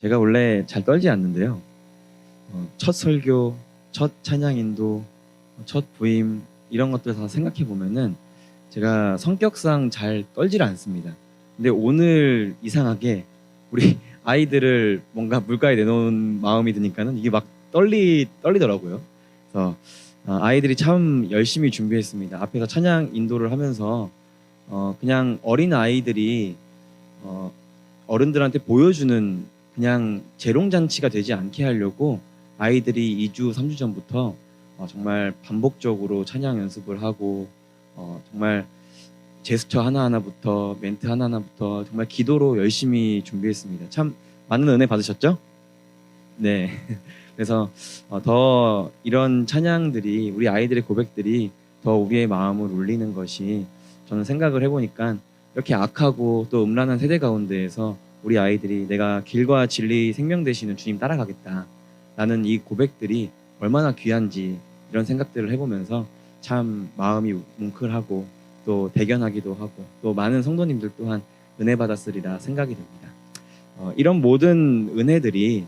제가 원래 잘 떨지 않는데요. 첫 설교, 첫 찬양 인도, 첫 부임 이런 것들 다 생각해 보면은 제가 성격상 잘 떨지를 않습니다. 근데 오늘 이상하게 우리 아이들을 뭔가 물가에 내놓은 마음이 드니까는 이게 막 떨리더라고요. 그래서 아이들이 참 열심히 준비했습니다. 앞에서 찬양 인도를 하면서 그냥 어린 아이들이 어른들한테 보여주는 그냥 재롱잔치가 되지 않게 하려고 아이들이 2주, 3주 전부터 정말 반복적으로 찬양 연습을 하고 정말 제스처 하나하나부터 멘트 하나하나부터 정말 기도로 열심히 준비했습니다. 참 많은 은혜 받으셨죠? 네. 그래서 더 이런 찬양들이 우리 아이들의 고백들이 더 우리의 마음을 울리는 것이 저는 생각을 해보니까 이렇게 악하고 또 음란한 세대 가운데에서 우리 아이들이 내가 길과 진리 생명 되시는 주님 따라가겠다 라는 이 고백들이 얼마나 귀한지 이런 생각들을 해보면서 참 마음이 뭉클하고 또 대견하기도 하고 또 많은 성도님들 또한 은혜 받았으리라 생각이 됩니다. 이런 모든 은혜들이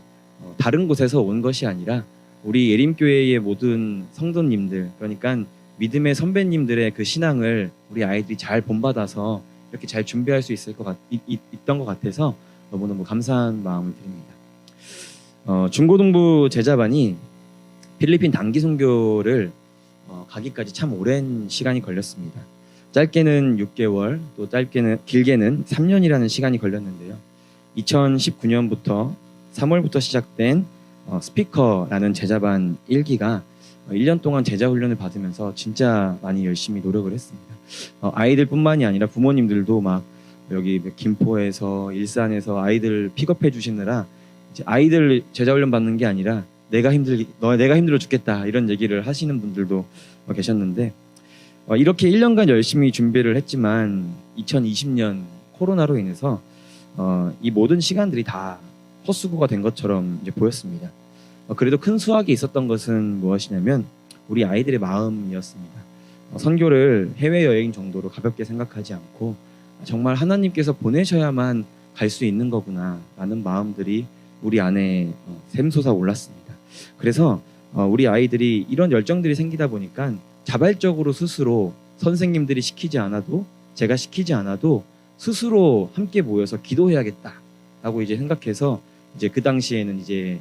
다른 곳에서 온 것이 아니라 우리 예림교회의 모든 성도님들, 그러니까 믿음의 선배님들의 그 신앙을 우리 아이들이 잘 본받아서 이렇게 잘 준비할 수 있던 것 같아서 너무너무 감사한 마음을 드립니다. 중고등부 제자반이 필리핀 단기 선교를 가기까지 참 오랜 시간이 걸렸습니다. 짧게는 6개월, 또 길게는 3년이라는 시간이 걸렸는데요. 2019년부터 3월부터 시작된 스피커라는 제자반 1기가 1년 동안 제자 훈련을 받으면서 진짜 많이 열심히 노력을 했습니다. 아이들뿐만이 아니라 부모님들도 막 여기 김포에서 일산에서 아이들 픽업해 주시느라 이제 아이들 제자 훈련 받는 게 아니라 내가 힘들어 죽겠다 이런 얘기를 하시는 분들도 계셨는데 이렇게 1년간 열심히 준비를 했지만 2020년 코로나로 인해서 이 모든 시간들이 다 헛수고가 된 것처럼 이제 보였습니다. 그래도 큰 수확이 있었던 것은 무엇이냐면 우리 아이들의 마음이었습니다. 선교를 해외여행 정도로 가볍게 생각하지 않고 정말 하나님께서 보내셔야만 갈 수 있는 거구나 라는 마음들이 우리 안에 샘솟아 올랐습니다. 그래서 우리 아이들이 이런 열정들이 생기다 보니까 자발적으로 스스로 선생님들이 시키지 않아도 제가 시키지 않아도 스스로 함께 모여서 기도해야겠다 라고 이제 생각해서 이제 그 당시에는 이제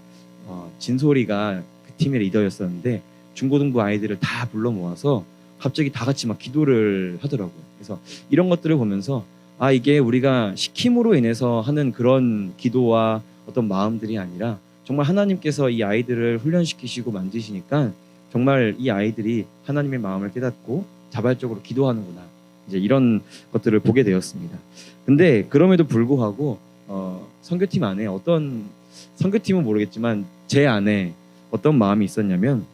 진솔이가 그 팀의 리더였었는데 중고등부 아이들을 다 불러 모아서 갑자기 다 같이 막 기도를 하더라고요. 그래서 이런 것들을 보면서 이게 우리가 시킴으로 인해서 하는 그런 기도와 어떤 마음들이 아니라 정말 하나님께서 이 아이들을 훈련시키시고 만드시니까 정말 이 아이들이 하나님의 마음을 깨닫고 자발적으로 기도하는구나 이제 이런 것들을 보게 되었습니다. 근데 그럼에도 불구하고 선교팀 안에 선교팀은 모르겠지만 제 안에 어떤 마음이 있었냐면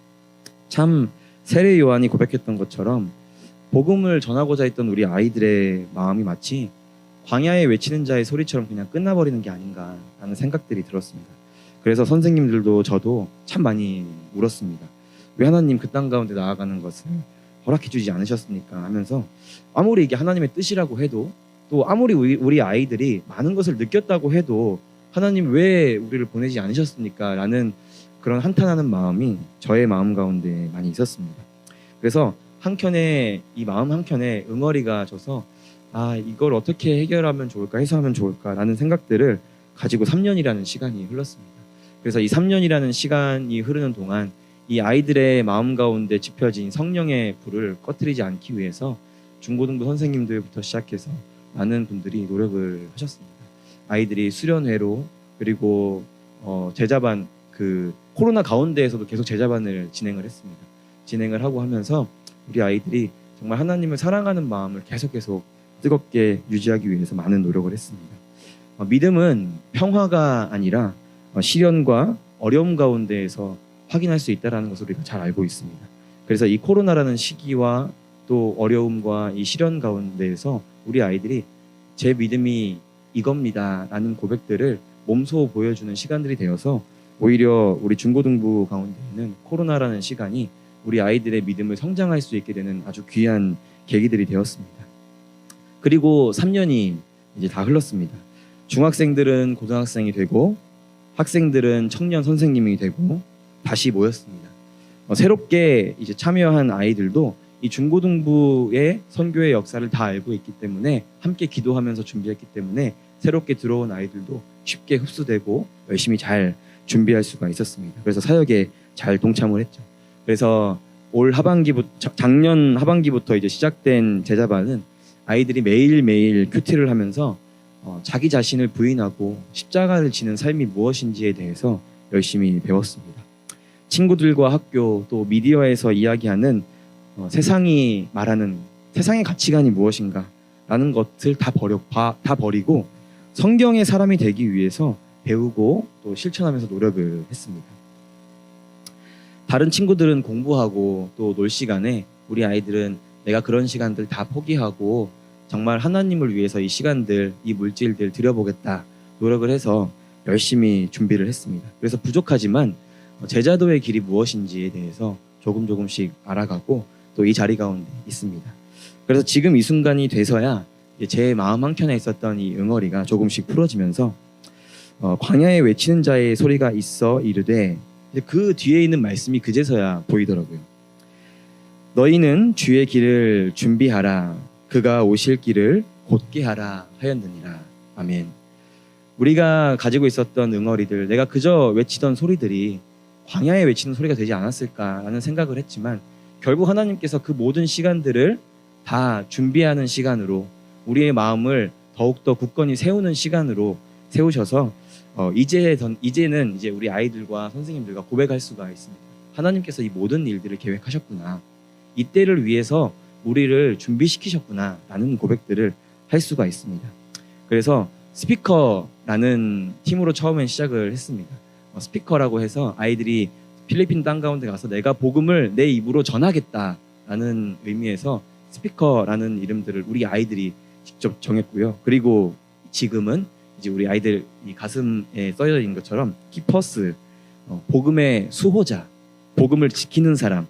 참 세례 요한이 고백했던 것처럼 복음을 전하고자 했던 우리 아이들의 마음이 마치 광야에 외치는 자의 소리처럼 그냥 끝나버리는 게 아닌가라는 생각들이 들었습니다. 그래서 선생님들도 저도 참 많이 울었습니다. 왜 하나님 그 땅 가운데 나아가는 것을 허락해 주지 않으셨습니까? 하면서 아무리 이게 하나님의 뜻이라고 해도 또 아무리 우리 아이들이 많은 것을 느꼈다고 해도 하나님 왜 우리를 보내지 않으셨습니까? 라는 그런 한탄하는 마음이 저의 마음 가운데 많이 있었습니다. 그래서 이 마음 한켠에 응어리가 져서 이걸 어떻게 해결하면 좋을까, 해소하면 좋을까라는 생각들을 가지고 3년이라는 시간이 흘렀습니다. 그래서 이 3년이라는 시간이 흐르는 동안 이 아이들의 마음 가운데 지펴진 성령의 불을 꺼뜨리지 않기 위해서 중고등부 선생님들부터 시작해서 많은 분들이 노력을 하셨습니다. 아이들이 수련회로 그리고 제자반 코로나 가운데에서도 계속 제자반을 진행을 했습니다. 진행을 하고 하면서 우리 아이들이 정말 하나님을 사랑하는 마음을 계속 뜨겁게 유지하기 위해서 많은 노력을 했습니다. 믿음은 평화가 아니라 시련과 어려움 가운데에서 확인할 수 있다는 것을 우리가 잘 알고 있습니다. 그래서 이 코로나라는 시기와 또 어려움과 이 시련 가운데에서 우리 아이들이 제 믿음이 이겁니다 라는 고백들을 몸소 보여주는 시간들이 되어서 오히려 우리 중고등부 가운데에는 코로나라는 시간이 우리 아이들의 믿음을 성장할 수 있게 되는 아주 귀한 계기들이 되었습니다. 그리고 3년이 이제 다 흘렀습니다. 중학생들은 고등학생이 되고 학생들은 청년 선생님이 되고 다시 모였습니다. 새롭게 이제 참여한 아이들도 이 중고등부의 선교의 역사를 다 알고 있기 때문에 함께 기도하면서 준비했기 때문에 새롭게 들어온 아이들도 쉽게 흡수되고 열심히 잘 준비할 수가 있었습니다. 그래서 사역에 잘 동참을 했죠. 그래서 작년 하반기부터 이제 시작된 제자반은 아이들이 매일매일 큐티를 하면서 자기 자신을 부인하고 십자가를 지는 삶이 무엇인지에 대해서 열심히 배웠습니다. 친구들과 학교 또 미디어에서 이야기하는 세상이 말하는 세상의 가치관이 무엇인가 라는 것을 다 버리고 성경의 사람이 되기 위해서 배우고 또 실천하면서 노력을 했습니다. 다른 친구들은 공부하고 또 놀 시간에 우리 아이들은 내가 그런 시간들 다 포기하고 정말 하나님을 위해서 이 시간들, 이 물질들 들여보겠다 노력을 해서 열심히 준비를 했습니다. 그래서 부족하지만 제자도의 길이 무엇인지에 대해서 조금씩 알아가고 또 이 자리 가운데 있습니다. 그래서 지금 이 순간이 돼서야 제 마음 한켠에 있었던 이 응어리가 조금씩 풀어지면서 광야에 외치는 자의 소리가 있어 이르되, 그 뒤에 있는 말씀이 그제서야 보이더라고요. 너희는 주의 길을 준비하라. 그가 오실 길을 곧게 하라 하였느니라. 아멘. 우리가 가지고 있었던 응어리들, 내가 그저 외치던 소리들이 광야에 외치는 소리가 되지 않았을까라는 생각을 했지만 결국 하나님께서 그 모든 시간들을 다 준비하는 시간으로 우리의 마음을 더욱더 굳건히 세우는 시간으로 세우셔서 이제는 이제 우리 아이들과 선생님들과 고백할 수가 있습니다. 하나님께서 이 모든 일들을 계획하셨구나. 이때를 위해서 우리를 준비시키셨구나 라는 고백들을 할 수가 있습니다. 그래서 스피커라는 팀으로 처음엔 시작을 했습니다. 스피커라고 해서 아이들이 필리핀 땅 가운데 가서 내가 복음을 내 입으로 전하겠다라는 의미에서 스피커라는 이름들을 우리 아이들이 직접 정했고요. 그리고 지금은 이제 우리 아이들 이 가슴에 써져 있는 것처럼 키퍼스, 복음의 수호자, 복음을 지키는 사람,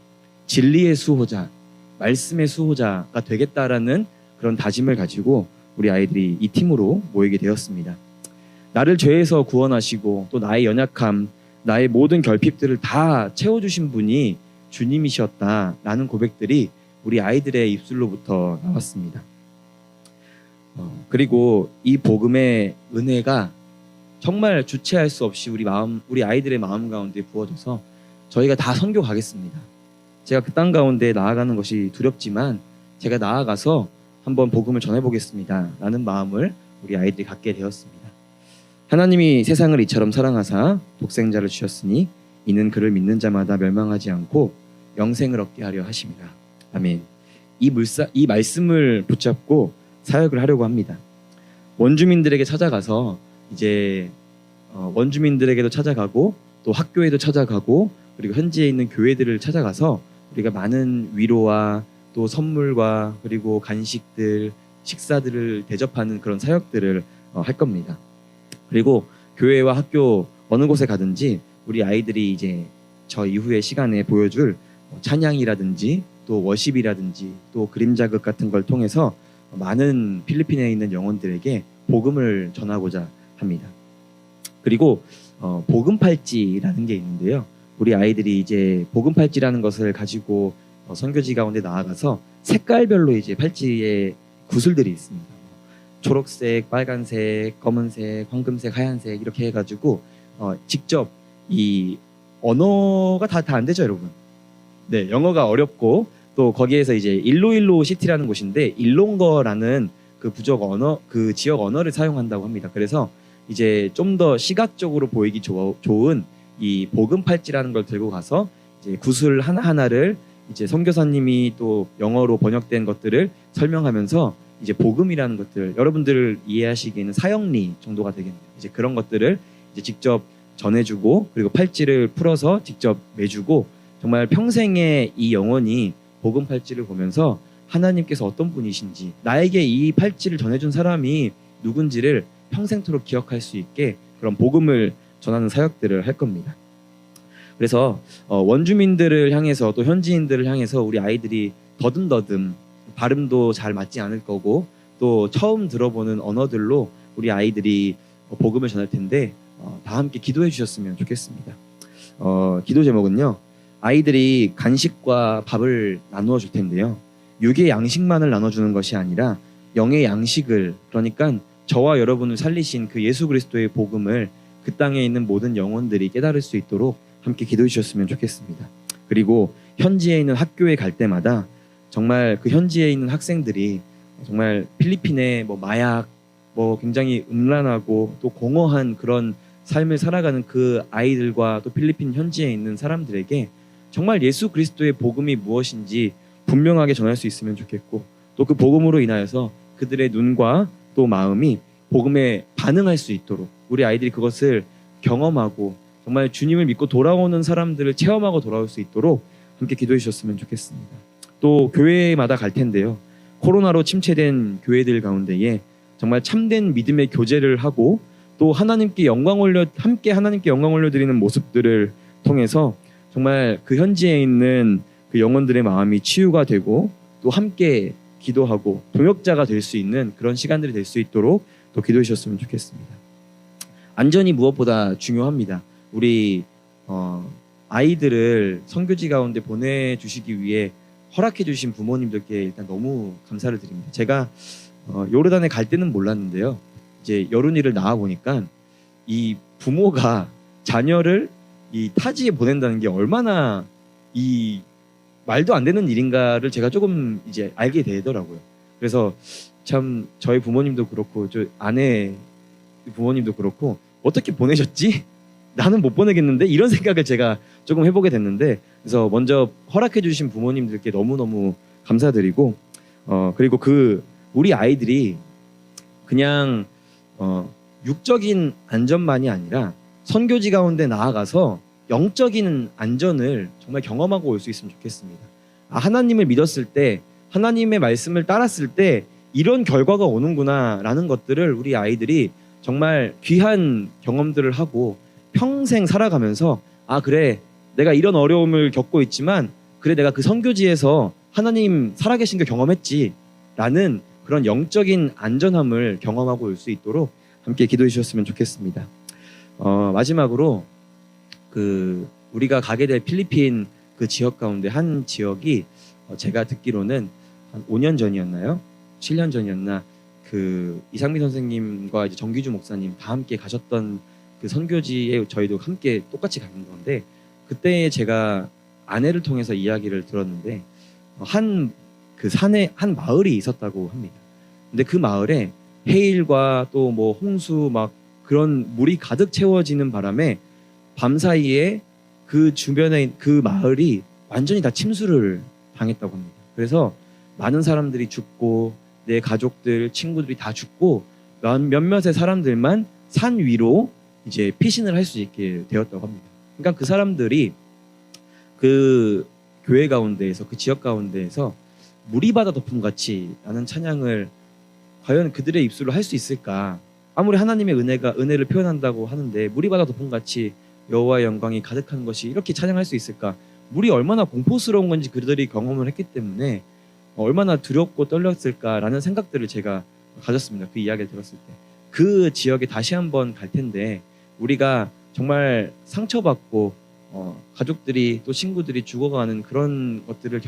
진리의 수호자, 말씀의 수호자가 되겠다라는 그런 다짐을 가지고 우리 아이들이 이 팀으로 모이게 되었습니다. 나를 죄에서 구원하시고 또 나의 연약함, 나의 모든 결핍들을 다 채워주신 분이 주님이셨다라는 고백들이 우리 아이들의 입술로부터 나왔습니다. 그리고 이 복음의 은혜가 정말 주체할 수 없이 우리 아이들의 마음 가운데 부어져서 저희가 다 선교 가겠습니다. 제가 그 땅 가운데 나아가는 것이 두렵지만 제가 나아가서 한번 복음을 전해보겠습니다 라는 마음을 우리 아이들이 갖게 되었습니다. 하나님이 세상을 이처럼 사랑하사 독생자를 주셨으니 이는 그를 믿는 자마다 멸망하지 않고 영생을 얻게 하려 하십니다. 아멘. 이 말씀을 붙잡고 사역을 하려고 합니다. 원주민들에게 찾아가서 이제 원주민들에게도 찾아가고 또 학교에도 찾아가고 그리고 현지에 있는 교회들을 찾아가서 우리가 많은 위로와 또 선물과 그리고 간식들, 식사들을 대접하는 그런 사역들을 할 겁니다. 그리고 교회와 학교 어느 곳에 가든지 우리 아이들이 이제 저 이후의 시간에 보여줄 찬양이라든지 또 워십이라든지 또 그림 자극 같은 걸 통해서 많은 필리핀에 있는 영혼들에게 복음을 전하고자 합니다. 그리고 복음 팔찌라는 게 있는데요. 우리 아이들이 이제 복음 팔찌라는 것을 가지고 선교지 가운데 나아가서 색깔별로 이제 팔찌에 구슬들이 있습니다. 초록색, 빨간색, 검은색, 황금색, 하얀색 이렇게 해가지고 직접 이 언어가 다 안 되죠, 여러분. 네, 영어가 어렵고 또 거기에서 이제 일로일로 시티라는 곳인데 일롱거라는 그 부족 언어, 그 지역 언어를 사용한다고 합니다. 그래서 이제 좀 더 시각적으로 보이기 좋은 이 복음 팔찌라는 걸 들고 가서 이제 구슬 하나하나를 이제 선교사님이 또 영어로 번역된 것들을 설명하면서 이제 복음이라는 것들, 여러분들 이해하시기에는 사형리 정도가 되겠네요. 이제 그런 것들을 이제 직접 전해주고 그리고 팔찌를 풀어서 직접 매주고 정말 평생에 이 영혼이 복음 팔찌를 보면서 하나님께서 어떤 분이신지 나에게 이 팔찌를 전해준 사람이 누군지를 평생토록 기억할 수 있게 그런 복음을 전하는 사역들을 할 겁니다. 그래서 원주민들을 향해서 또 현지인들을 향해서 우리 아이들이 더듬더듬 발음도 잘 맞지 않을 거고 또 처음 들어보는 언어들로 우리 아이들이 복음을 전할 텐데 다 함께 기도해 주셨으면 좋겠습니다. 기도 제목은요. 아이들이 간식과 밥을 나누어 줄 텐데요. 육의 양식만을 나눠주는 것이 아니라 영의 양식을, 그러니까 저와 여러분을 살리신 그 예수 그리스도의 복음을 그 땅에 있는 모든 영혼들이 깨달을 수 있도록 함께 기도해 주셨으면 좋겠습니다. 그리고 현지에 있는 학교에 갈 때마다 정말 그 현지에 있는 학생들이 정말 필리핀의 마약, 굉장히 음란하고 또 공허한 그런 삶을 살아가는 그 아이들과 또 필리핀 현지에 있는 사람들에게 정말 예수 그리스도의 복음이 무엇인지 분명하게 전할 수 있으면 좋겠고, 또 그 복음으로 인하여서 그들의 눈과 또 마음이 복음에 반응할 수 있도록 우리 아이들이 그것을 경험하고 정말 주님을 믿고 돌아오는 사람들을 체험하고 돌아올 수 있도록 함께 기도해 주셨으면 좋겠습니다. 또 교회마다 갈 텐데요. 코로나로 침체된 교회들 가운데에 정말 참된 믿음의 교제를 하고 또 하나님께 영광 올려드리는 모습들을 통해서 정말 그 현지에 있는 그 영혼들의 마음이 치유가 되고 또 함께 기도하고 동역자가 될 수 있는 그런 시간들이 될 수 있도록 또 기도해 주셨으면 좋겠습니다. 안전이 무엇보다 중요합니다. 우리 아이들을 선교지 가운데 보내주시기 위해 허락해 주신 부모님들께 일단 너무 감사를 드립니다. 제가 요르단에 갈 때는 몰랐는데요. 이제 여론이를 나와 보니까 이 부모가 자녀를 이 타지에 보낸다는 게 얼마나 이 말도 안 되는 일인가를 제가 조금 이제 알게 되더라고요. 그래서 참 저희 부모님도 그렇고 저 아내 부모님도 그렇고 어떻게 보내셨지? 나는 못 보내겠는데 이런 생각을 제가 조금 해보게 됐는데, 그래서 먼저 허락해 주신 부모님들께 너무너무 감사드리고 그리고 우리 아이들이 그냥 육적인 안전만이 아니라 선교지 가운데 나아가서 영적인 안전을 정말 경험하고 올 수 있으면 좋겠습니다. 하나님을 믿었을 때, 하나님의 말씀을 따랐을 때 이런 결과가 오는구나 라는 것들을 우리 아이들이 정말 귀한 경험들을 하고 평생 살아가면서 그래, 내가 이런 어려움을 겪고 있지만 그래, 내가 그 선교지에서 하나님 살아계신 걸 경험했지 라는 그런 영적인 안전함을 경험하고 올 수 있도록 함께 기도해 주셨으면 좋겠습니다. 마지막으로 우리가 가게 될 필리핀 그 지역 가운데 한 지역이 제가 듣기로는 한 5년 전이었나요? 7년 전이었나? 이상미 선생님과 이제 정기주 목사님 다 함께 가셨던 그 선교지에 저희도 함께 똑같이 간 건데, 그때 제가 아내를 통해서 이야기를 들었는데 그 산에 한 마을이 있었다고 합니다. 근데 그 마을에 해일과 또 홍수 막 그런 물이 가득 채워지는 바람에 밤사이에 그 주변에 그 마을이 완전히 다 침수를 당했다고 합니다. 그래서 많은 사람들이 죽고 내 가족들, 친구들이 다 죽고 몇몇의 사람들만 산 위로 이제 피신을 할 수 있게 되었다고 합니다. 그러니까 그 사람들이 그 교회 가운데에서, 그 지역 가운데에서 무리바다 덮음같이 라는 찬양을 과연 그들의 입술로 할 수 있을까? 아무리 하나님의 은혜를 표현한다고 하는데 무리바다 덮음같이 여호와의 영광이 가득한 것이 이렇게 찬양할 수 있을까? 물이 얼마나 공포스러운 건지 그들이 경험을 했기 때문에 얼마나 두렵고 떨렸을까라는 생각들을 제가 가졌습니다. 그 이야기를 들었을 때. 그 지역에 다시 한번 갈 텐데 우리가 정말 상처받고 가족들이 또 친구들이 죽어가는 그런 것들을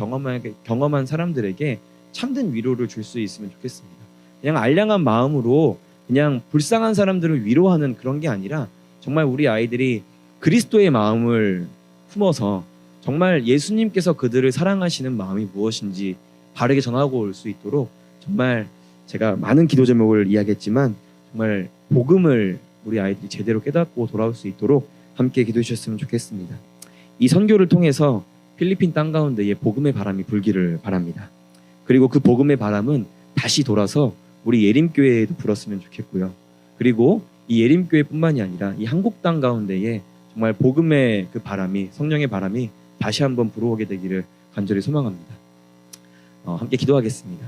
경험한 사람들에게 참된 위로를 줄 수 있으면 좋겠습니다. 그냥 알량한 마음으로 그냥 불쌍한 사람들을 위로하는 그런 게 아니라 정말 우리 아이들이 그리스도의 마음을 품어서 정말 예수님께서 그들을 사랑하시는 마음이 무엇인지 바르게 전하고 올 수 있도록 정말 제가 많은 기도 제목을 이야기했지만 정말 복음을 우리 아이들이 제대로 깨닫고 돌아올 수 있도록 함께 기도해 주셨으면 좋겠습니다. 이 선교를 통해서 필리핀 땅 가운데에 복음의 바람이 불기를 바랍니다. 그리고 그 복음의 바람은 다시 돌아서 우리 예림교회에도 불었으면 좋겠고요. 그리고 이 예림교회뿐만이 아니라 이 한국 땅 가운데에 정말 복음의 그 바람이, 성령의 바람이 다시 한번 불어오게 되기를 간절히 소망합니다. 함께 기도하겠습니다.